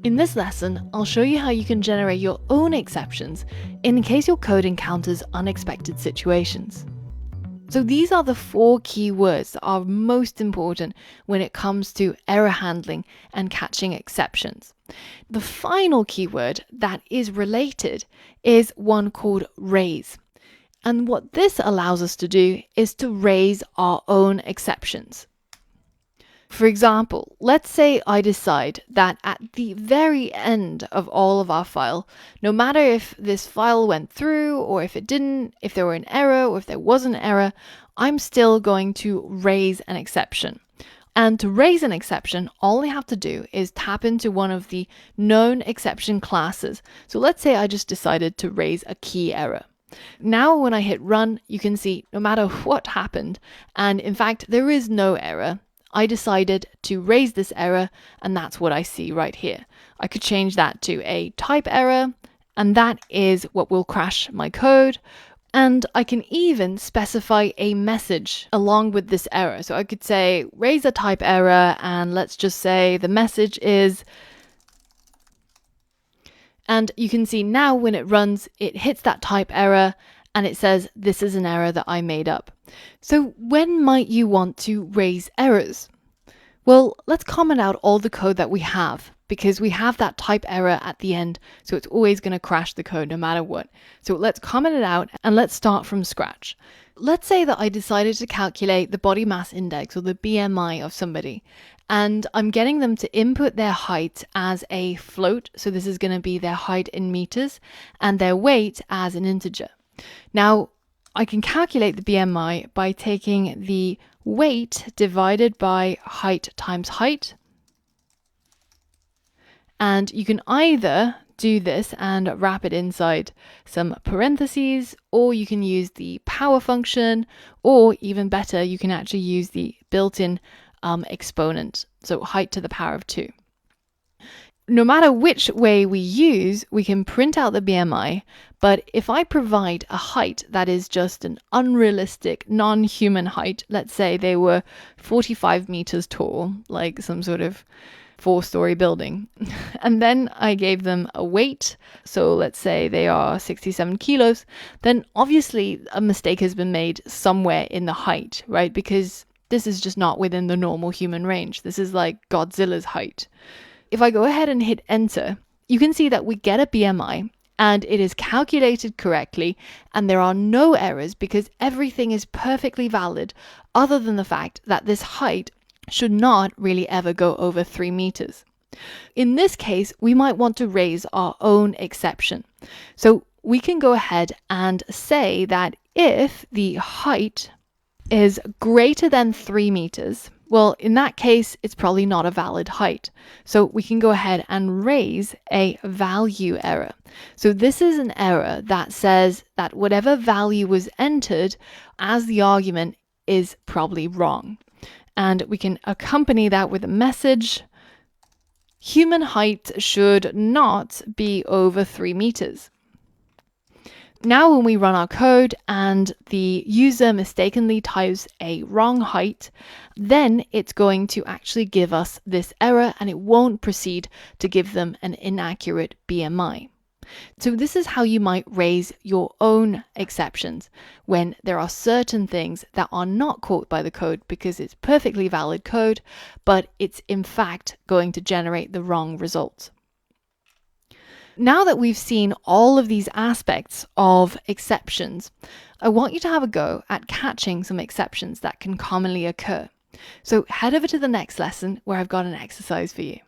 In this lesson, I'll show you how you can generate your own exceptions in case your code encounters unexpected situations. So these are the 4 key words that are most important when it comes to error handling and catching exceptions. The final keyword that is related is one called raise. And what this allows us to do is to raise our own exceptions. For example, let's say I decide that at the very end of all of our file, no matter if this file went through or if it didn't, if there were an error or if there was an error, I'm still going to raise an exception. And to raise an exception, all I have to do is tap into one of the known exception classes. So let's say I just decided to raise a key error. Now when I hit run, you can see no matter what happened, and in fact there is no error, I decided to raise this error, and that's what I see right here. I could change that to a type error, and that is what will crash my code. And I can even specify a message along with this error. So I could say raise a type error, and let's just say the message is, and you can see now when it runs, it hits that type error and it says this is an error that I made up. So when might you want to raise errors? Well, let's comment out all the code that we have, because we have that type error at the end, so it's always going to crash the code no matter what. So let's comment it out and let's start from scratch. Let's say that I decided to calculate the body mass index, or the BMI, of somebody, and I'm getting them to input their height as a float, so this is going to be their height in meters, and their weight as an integer. Now, I can calculate the BMI by taking the weight divided by height times height. And you can either do this and wrap it inside some parentheses, or you can use the power function, or even better, you can actually use the built-in exponent, so height to the power of 2. No matter which way we use, we can print out the BMI, but if I provide a height that is just an unrealistic, non-human height, let's say they were 45 meters tall, like some sort of 4-story building, and then I gave them a weight, so let's say they are 67 kilos, then obviously a mistake has been made somewhere in the height, right? Because this is just not within the normal human range. This is like Godzilla's height. If I go ahead and hit enter, you can see that we get a BMI and it is calculated correctly, and there are no errors because everything is perfectly valid, other than the fact that this height should not really ever go over 3 meters. In this case, we might want to raise our own exception. So we can go ahead and say that if the height is greater than 3 meters, well, in that case, it's probably not a valid height. So we can go ahead and raise a value error. So this is an error that says that whatever value was entered as the argument is probably wrong. And we can accompany that with a message: human height should not be over 3 meters. Now when we run our code and the user mistakenly types a wrong height, then it's going to actually give us this error and it won't proceed to give them an inaccurate BMI. So this is how you might raise your own exceptions when there are certain things that are not caught by the code because it's perfectly valid code, but it's in fact going to generate the wrong result. Now that we've seen all of these aspects of exceptions, I want you to have a go at catching some exceptions that can commonly occur. So head over to the next lesson where I've got an exercise for you.